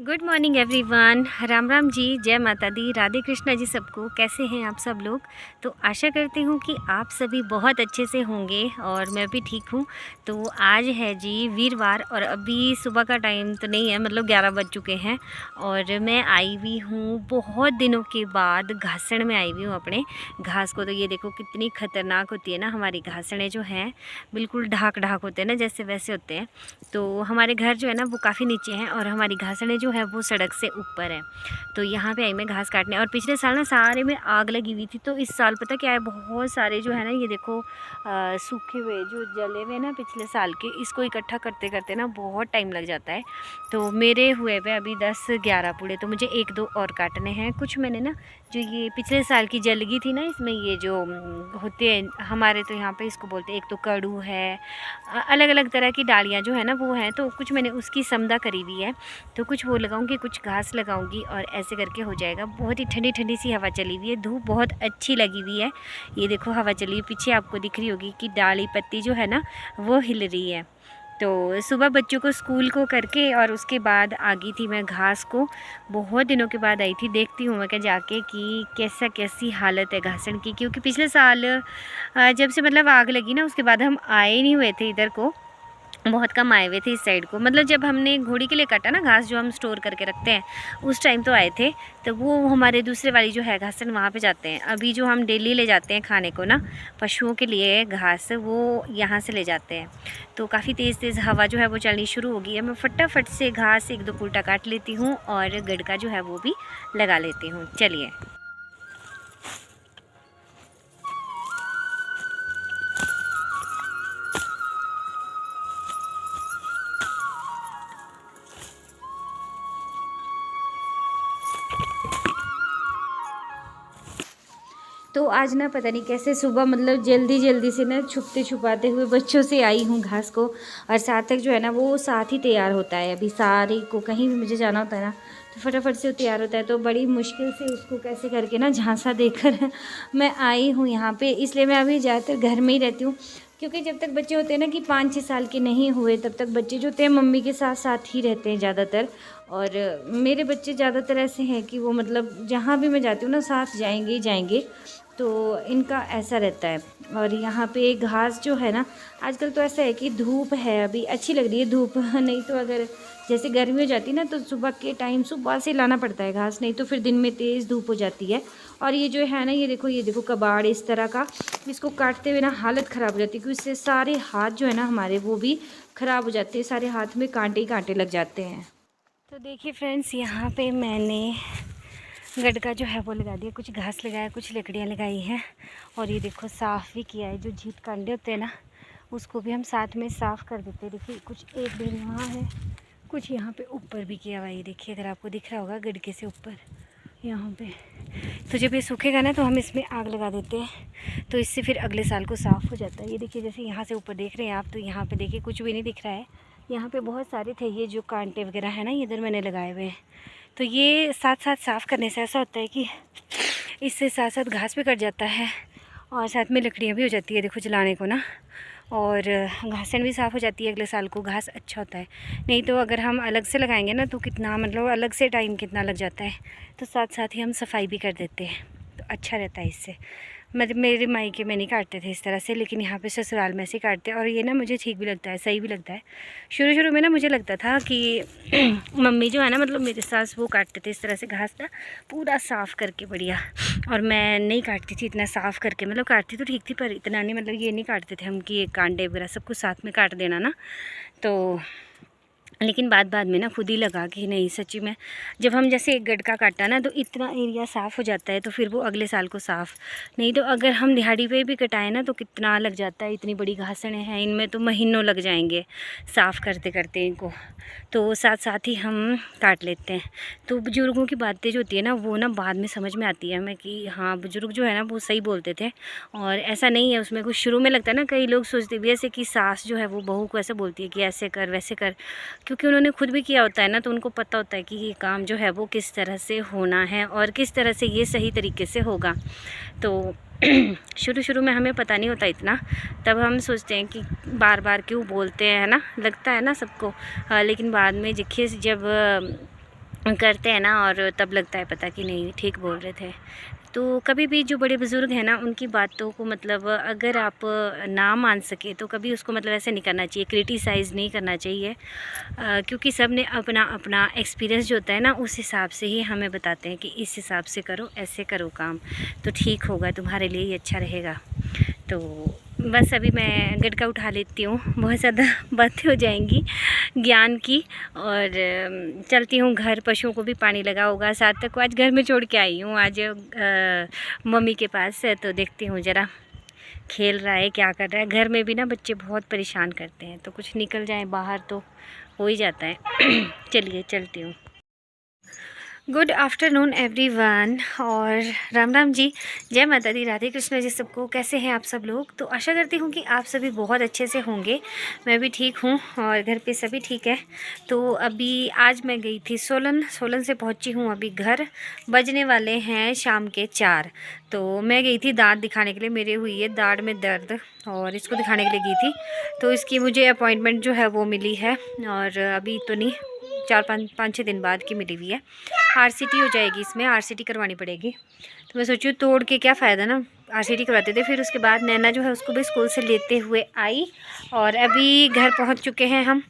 Good morning everyone. Ram Ram ji, जय माता दी, राधे कृष्णा जी सबको। कैसे हैं आप सब लोग? तो आशा करती हूँ कि आप सभी बहुत अच्छे से होंगे और मैं भी ठीक हूँ। तो आज है जी वीरवार और अभी सुबह का टाइम तो नहीं है, मतलब 11 बज चुके हैं और मैं आई हुई हूँ बहुत दिनों के बाद घासण में आई हुई हूँ अपने घास को। तो ये देखो कितनी ख़तरनाक होती है ना हमारी घासड़ें जो हैं, बिल्कुल ढाक ढाक होते हैं ना, जैसे वैसे होते हैं। तो हमारे घर जो है ना वो काफ़ी नीचे हैं और हमारी घासड़ें जो है वो सड़क से ऊपर है। तो यहाँ पे आई मैं घास काटने, और पिछले साल ना सारे में आग लगी हुई थी। तो इस साल पता क्या है, बहुत सारे जो है ना ये देखो सूखे हुए जो जले हुए ना पिछले साल के, इसको इकट्ठा करते करते ना बहुत टाइम लग जाता है। तो मेरे हुए हुए अभी 10-11 पूड़े, तो मुझे 1-2 और काटने हैं। कुछ मैंने ना जो ये पिछले साल की जलगी थी ना, इसमें ये जो होते हैं हमारे, तो यहाँ पे इसको बोलते हैं, एक तो कड़ू है, अलग अलग तरह की डालियाँ जो है ना वो हैं। तो कुछ मैंने उसकी समदा करी हुई है, तो कुछ वो लगाऊंगी, कुछ घास लगाऊंगी और ऐसे करके हो जाएगा। बहुत ही ठंडी ठंडी सी हवा चली हुई है, धूप बहुत अच्छी लगी हुई है। ये देखो हवा चली हुई, पीछे आपको दिख रही होगी कि डाली पत्ती जो है ना वो हिल रही है। तो सुबह बच्चों को स्कूल को करके और उसके बाद आ गई थी मैं घास को। बहुत दिनों के बाद आई थी, देखती हूँ मैं क्या जाके कि कैसी हालत है घासण की। क्योंकि पिछले साल जब से मतलब आग लगी ना उसके बाद हम आए नहीं हुए थे इधर को, बहुत कम आए हुए थे इस साइड को। मतलब जब हमने घोड़ी के लिए काटा ना घास, जो हम स्टोर करके रखते हैं, उस टाइम तो आए थे। तो वो हमारे दूसरे वाली जो है घासन, वहाँ पे जाते हैं। अभी जो हम डेली ले जाते हैं खाने को ना पशुओं के लिए घास, वो यहाँ से ले जाते हैं। तो काफ़ी तेज़ तेज़ हवा जो है वो चलनी शुरू हो गई है। मैं फटाफट से घास 1-2 पुल्टा काट लेती हूँ और गड़का जो है वो भी लगा लेती हूँ। चलिए। तो आज ना पता नहीं कैसे सुबह, मतलब जल्दी जल्दी से ना छुपते छुपाते हुए बच्चों से आई हूँ घास को। और सार्थक जो है ना वो साथ ही तैयार होता है। अभी सारे को कहीं भी मुझे जाना होता है ना तो फटाफट से वो तैयार होता है। तो बड़ी मुश्किल से उसको कैसे करके ना झांसा देकर मैं आई हूँ यहाँ पे। इसलिए मैं अभी ज़्यादातर घर में ही रहती हूँ, क्योंकि जब तक बच्चे होते हैं ना कि 5-6 साल के नहीं हुए, तब तक बच्चे जो होते हैं मम्मी के साथ साथ ही रहते हैं ज़्यादातर। और मेरे बच्चे ज़्यादातर ऐसे हैं कि वो मतलब जहाँ भी मैं जाती हूँ ना साथ जाएंगे ही जाएंगे। तो इनका ऐसा रहता है। और यहाँ पे घास जो है ना, आजकल तो ऐसा है कि धूप है, अभी अच्छी लग रही है धूप। नहीं तो अगर जैसे गर्मी हो जाती है ना तो सुबह के टाइम सुबह से लाना पड़ता है घास, नहीं तो फिर दिन में तेज़ धूप हो जाती है। और ये जो है ना ये देखो कबाड़ इस तरह का, इसको काटते हुए ना हालत ख़राब हो जाती है, क्योंकि इससे सारे हाथ जो है ना हमारे वो भी ख़राब हो जाते हैं, सारे हाथ में कांटे ही कांटे लग जाते हैं। तो देखिए फ्रेंड्स, यहाँ पे मैंने गडका जो है वो लगा दिया, कुछ घास लगाया, कुछ लकड़ियाँ लगाई हैं। और ये देखो साफ़ भी किया है, जो झीट कांडे होते हैं ना उसको भी हम साथ में साफ़ कर देते हैं। देखिए कुछ एक दिन यहाँ है, कुछ यहाँ पे ऊपर भी किया हुआ है। ये देखिए अगर आपको दिख रहा होगा गडके से ऊपर यहाँ पे। तो जब ये सूखेगा ना तो हम इसमें आग लगा देते हैं, तो इससे फिर अगले साल को साफ़ हो जाता है। ये देखिए जैसे यहाँ से ऊपर देख रहे हैं आप, तो यहाँ पे देखिए कुछ भी नहीं दिख रहा है। यहाँ पे बहुत सारे थे ये जो कांटे वगैरह है ना, इधर मैंने लगाए हुए हैं। तो ये साथ साथ साफ़ करने से ऐसा होता है कि इससे साथ साथ घास भी कट जाता है और साथ में लकड़ियाँ भी हो जाती है, देखो जलाने को ना। और घासन भी साफ़ हो जाती है, अगले साल को घास अच्छा होता है। नहीं तो अगर हम अलग से लगाएंगे ना तो कितना, मतलब अलग से टाइम कितना लग जाता है। तो साथ साथ ही हम सफाई भी कर देते हैं, तो अच्छा रहता है इससे। मतलब मेरे मायके में नहीं काटते थे इस तरह से, लेकिन यहाँ पे ससुराल में से काटते हैं। और ये ना मुझे ठीक भी लगता है, सही भी लगता है। शुरू शुरू में ना मुझे लगता था कि मम्मी जो है ना, मतलब मेरे सास, वो काटते थे इस तरह से घास ना पूरा साफ़ करके बढ़िया। और मैं नहीं काटती थी इतना साफ़ करके, मतलब काटती तो ठीक थी पर इतना नहीं, मतलब ये नहीं काटते थे हम कि ये कांटे वगैरह सब कुछ साथ में काट देना ना। तो लेकिन बाद में ना खुद ही लगा कि नहीं सच्ची में, जब हम जैसे एक गडका काटा ना तो इतना एरिया साफ़ हो जाता है, तो फिर वो अगले साल को साफ़। नहीं तो अगर हम दिहाड़ी पे भी कटाएं ना तो कितना लग जाता है। इतनी बड़ी घासड़ें हैं, इनमें तो महीनों लग जाएंगे साफ़ करते करते इनको। तो साथ साथ ही हम काट लेते हैं। तो बुज़ुर्गों की बातें जो होती है ना वो ना बाद में समझ में आती है हमें कि हाँ बुज़ुर्ग जो है ना वो सही बोलते थे। और ऐसा नहीं है उसमें कुछ, शुरू में लगता है ना, कई लोग सोचते भी ऐसे कि सास जो है वो बहू को ऐसे बोलती है कि ऐसे कर वैसे कर, क्योंकि उन्होंने खुद भी किया होता है ना, तो उनको पता होता है कि ये काम जो है वो किस तरह से होना है और किस तरह से ये सही तरीके से होगा। तो शुरू में हमें पता नहीं होता इतना, तब हम सोचते हैं कि बार बार क्यों बोलते हैं, है ना, लगता है ना सबको। लेकिन बाद में देखिए जब करते हैं ना, और तब लगता है पता कि नहीं ठीक बोल रहे थे। तो कभी भी जो बड़े बुज़ुर्ग हैं ना, उनकी बातों को मतलब अगर आप ना मान सके तो कभी उसको मतलब ऐसे नहीं करना चाहिए, क्रिटिसाइज़ नहीं करना चाहिए, क्योंकि सब ने अपना अपना एक्सपीरियंस जो होता है ना, उस हिसाब से ही हमें बताते हैं कि इस हिसाब से करो, ऐसे करो काम तो ठीक होगा, तुम्हारे लिए ही अच्छा रहेगा। तो बस अभी मैं गटका उठा लेती हूँ, बहुत ज़्यादा बातें हो जाएंगी ज्ञान की, और चलती हूँ घर। पशुओं को भी पानी लगा होगा, साथ तक आज घर में छोड़ के आई हूँ, आज मम्मी के पास है, तो देखती हूँ ज़रा खेल रहा है क्या कर रहा है। घर में भी ना बच्चे बहुत परेशान करते हैं, तो कुछ निकल जाए बाहर तो हो ही जाता है। चलिए चलती हूँ। गुड आफ्टरनून एवरीवन, और राम राम जी, जय माता दी, राधे कृष्ण जी सबको। कैसे हैं आप सब लोग? तो आशा करती हूँ कि आप सभी बहुत अच्छे से होंगे। मैं भी ठीक हूँ और घर पे सभी ठीक है। तो अभी आज मैं गई थी सोलन से पहुँची हूँ अभी घर। बजने वाले हैं शाम के 4। तो मैं गई थी दांत दिखाने के लिए, मेरे हुई है दाढ़ में दर्द, और इसको दिखाने के लिए गई थी। तो इसकी मुझे अपॉइंटमेंट जो है वो मिली है, और अभी तो नहीं, 4-5-6 दिन बाद की मिली हुई है। RCT हो जाएगी, इसमें RCT करवानी पड़ेगी। तो मैं सोची तोड़ के क्या फ़ायदा ना, RCT करवाते थे। फिर उसके बाद नैना जो है उसको भी स्कूल से लेते हुए आई, और अभी घर पहुंच चुके हैं हम।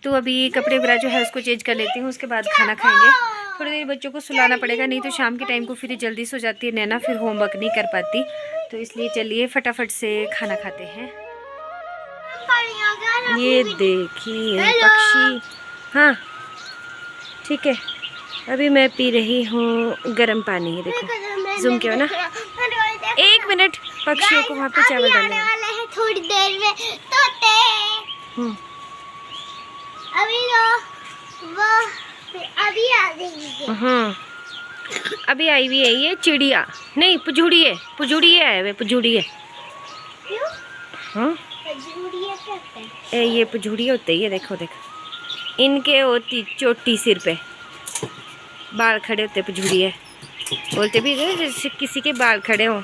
तो अभी कपड़े वगैरह जो है उसको चेंज कर लेती हूँ, उसके बाद खाना खाएंगे। थोड़ी देर बच्चों को सुलाना पड़ेगा, नहीं तो शाम के टाइम को फिर जल्दी सो जाती है नैना, फिर होमवर्क नहीं कर पाती। तो इसलिए चलिए फटाफट से खाना खाते हैं। ये देखिए पक्षी, हाँ ठीक है। अभी मैं पी रही हूँ गर्म पानी, देखो जूम किया ना। 1 मिनट, पक्षियों को वहाँ पे चावल डालने वाले हैं थोड़ी देर में तोते। अभी वो अभी आ गई। अभी आई हुई है ये चिड़िया, नहीं पुजुड़ी है, वे पुजुड़ी है। क्यों? हाँ ये पुजुड़ी होते ही है, देखो देखो, इनके होती चोटी सिर पे बाल खड़े होते, पुजुड़ी है बोलते भी जैसे किसी के बाल खड़े हों,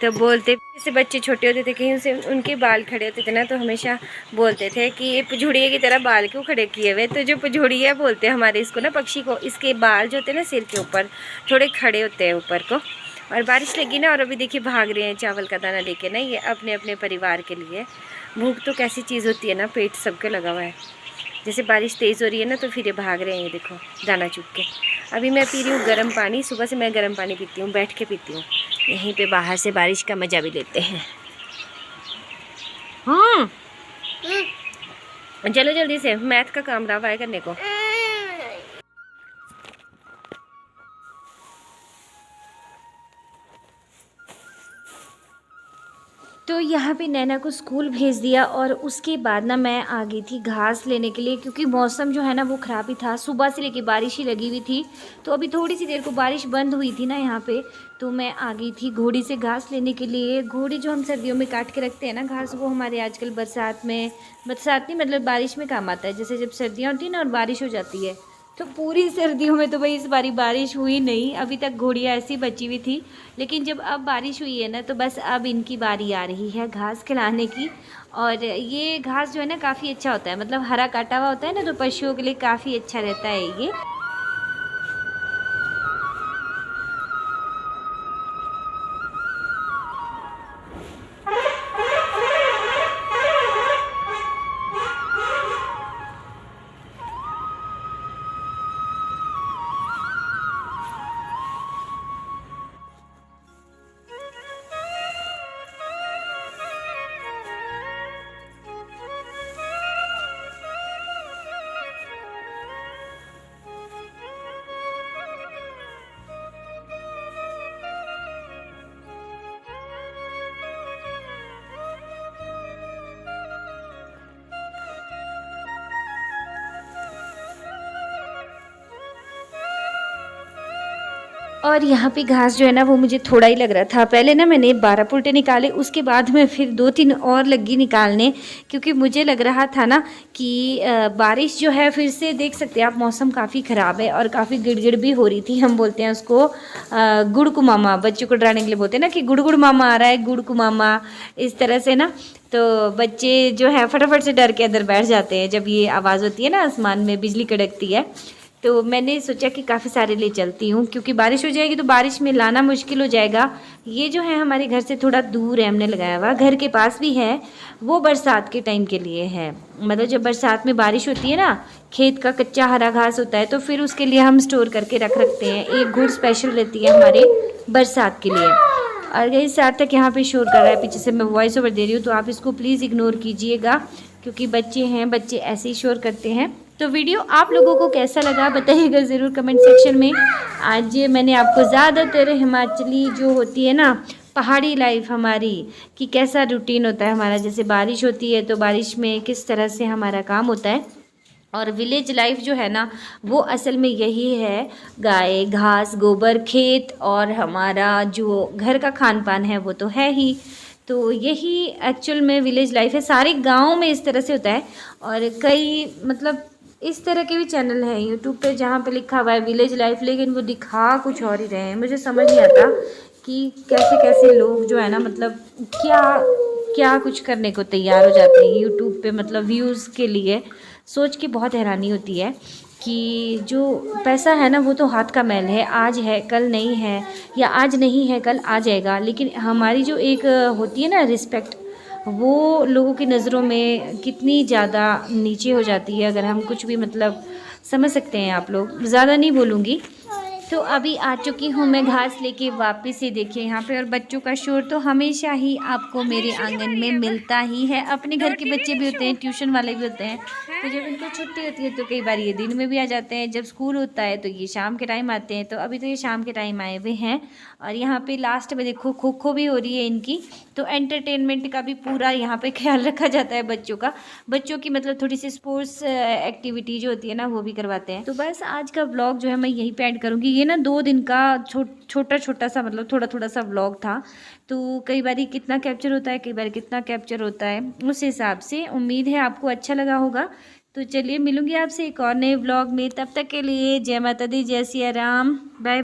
तो बोलते जैसे बच्चे छोटे होते थे कहीं उनसे उनके बाल खड़े होते थे ना, तो हमेशा बोलते थे कि ये पुजुड़िया की तरह बाल क्यों खड़े किए हुए। तो जो पुजुड़िया बोलते हैं हमारे इसको ना, पक्षी को, इसके बाल जो होते हैं ना सिर के ऊपर थोड़े खड़े होते हैं ऊपर को। और बारिश लगी ना, और अभी देखिए भाग रहे हैं चावल का दाना लेके ना, ये अपने अपने परिवार के लिए। भूख तो कैसी चीज़ होती है ना, पेट सबके लगा हुआ है। जैसे बारिश तेज़ हो रही है ना, तो फिर ये भाग रहे हैं, ये देखो दाना चुग के। अभी मैं पी रही हूँ गर्म पानी, सुबह से मैं गर्म पानी पीती हूँ, बैठ के पीती हूँ। यहीं पे बाहर से बारिश का मज़ा भी लेते हैं। चलो जल्दी से, मैथ का काम रहा है करने को। तो यहाँ पे नैना को स्कूल भेज दिया, और उसके बाद ना मैं आ गई थी घास लेने के लिए, क्योंकि मौसम जो है ना वो ख़राब ही था, सुबह से लेके बारिश ही लगी हुई थी। तो अभी थोड़ी सी देर को बारिश बंद हुई थी ना यहाँ पे, तो मैं आ गई थी घोड़ी से घास लेने के लिए। घोड़ी जो हम सर्दियों में काट के रखते हैं ना घास, वो हमारे आजकल बरसात नहीं मतलब बारिश में काम आता है। जैसे जब सर्दियाँ होती हैं ना और बारिश हो जाती है, तो पूरी सर्दियों में तो भाई इस बारी बारिश हुई नहीं, अभी तक घोड़ियाँ ऐसी बची हुई थी। लेकिन जब अब बारिश हुई है ना, तो बस अब इनकी बारी आ रही है घास खिलाने की। और ये घास जो है ना काफ़ी अच्छा होता है, मतलब हरा काटा हुआ होता है ना, तो पशुओं के लिए काफ़ी अच्छा रहता है ये। और यहाँ पे घास जो है ना वो मुझे थोड़ा ही लग रहा था। पहले ना मैंने 12 पुल्टे निकाले, उसके बाद में फिर 2-3 और लगी निकालने, क्योंकि मुझे लग रहा था ना कि बारिश जो है फिर से, देख सकते हैं आप मौसम काफ़ी ख़राब है और काफ़ी गिड़गिड़ भी हो रही थी। हम बोलते हैं उसको गुड़कु मामा, बच्चों को डराने के लिए बोलते हैं ना कि गुड़ मामा आ रहा है, गुड़कु मामा, इस तरह से ना। तो बच्चे जो है फटाफट से डर के अंदर बैठ जाते हैं जब ये आवाज़ होती है ना, आसमान में बिजली कड़कती है। तो मैंने सोचा कि काफ़ी सारे ले चलती हूँ, क्योंकि बारिश हो जाएगी तो बारिश में लाना मुश्किल हो जाएगा। ये जो है हमारे घर से थोड़ा दूर है, हमने लगाया हुआ, घर के पास भी है, वो बरसात के टाइम के लिए है। मतलब जब बरसात में बारिश होती है ना, खेत का कच्चा हरा घास होता है, तो फिर उसके लिए हम स्टोर करके रखते हैं। एक गुड़ स्पेशल रहती है हमारे बरसात के लिए। और गई सार्थक यहाँ पे शोर कर रहा है, पीछे से मैं वॉइस ओवर दे रही हूँ, तो आप इसको प्लीज़ इग्नोर कीजिएगा, क्योंकि बच्चे हैं, बच्चे ऐसे ही शोर करते हैं। तो वीडियो आप लोगों को कैसा लगा बताइएगा ज़रूर कमेंट सेक्शन में। आज मैंने आपको ज़्यादातर हिमाचली जो होती है ना, पहाड़ी लाइफ हमारी, कि कैसा रूटीन होता है हमारा, जैसे बारिश होती है तो बारिश में किस तरह से हमारा काम होता है, और विलेज लाइफ जो है ना वो असल में यही है, गाय, घास, गोबर, खेत, और हमारा जो घर का खान पान है वो तो है ही। तो यही एक्चुअल में विलेज लाइफ है। सारे गाँव में इस तरह से होता है। और कई मतलब इस तरह के भी चैनल हैं यूट्यूब पे जहाँ पे लिखा हुआ है विलेज लाइफ, लेकिन वो दिखा कुछ और ही रहे हैं। मुझे समझ नहीं आता कि कैसे कैसे लोग जो है ना, मतलब क्या क्या कुछ करने को तैयार हो जाते हैं यूट्यूब पे, मतलब व्यूज़ के लिए। सोच के बहुत हैरानी होती है कि जो पैसा है ना वो तो हाथ का मैल है, आज है कल नहीं है, या आज नहीं है कल आ जाएगा, लेकिन हमारी जो एक होती है ना रिस्पेक्ट, वो लोगों की नज़रों में कितनी ज़्यादा नीचे हो जाती है। अगर हम कुछ भी मतलब समझ सकते हैं आप लोग, ज़्यादा नहीं बोलूँगी। तो अभी आ चुकी हूँ मैं घास लेके वापस ही, देखिए यहाँ पे। और बच्चों का शोर तो हमेशा ही आपको मेरे आंगन में मिलता ही है। अपने घर के बच्चे भी होते हैं, ट्यूशन वाले भी होते हैं, तो जब इनको छुट्टी होती है तो कई बार ये दिन में भी आ जाते हैं, जब स्कूल होता है तो ये शाम के टाइम आते हैं। तो अभी तो ये शाम के टाइम आए हुए हैं। और यहाँ पे लास्ट में देखो खो खो भी हो रही है इनकी, तो एंटरटेनमेंट का भी पूरा यहाँ पे ख्याल रखा जाता है बच्चों का। बच्चों की मतलब थोड़ी सी स्पोर्ट्स एक्टिविटी जो होती है ना वो भी करवाते हैं। तो बस आज का व्लॉग जो है मैं यहीं पे एंड करूँगी। ये ना 2 दिन का छोटा छोटा सा, मतलब थोड़ा थोड़ा सा व्लॉग था, तो कई बार कितना कैप्चर होता है, कई बार कितना कैप्चर होता है, उस हिसाब से। उम्मीद है आपको अच्छा लगा होगा। तो चलिए मिलूंगी आपसे एक और नए व्लॉग में, तब तक के लिए जय माता दी, जय सिया राम, बाय।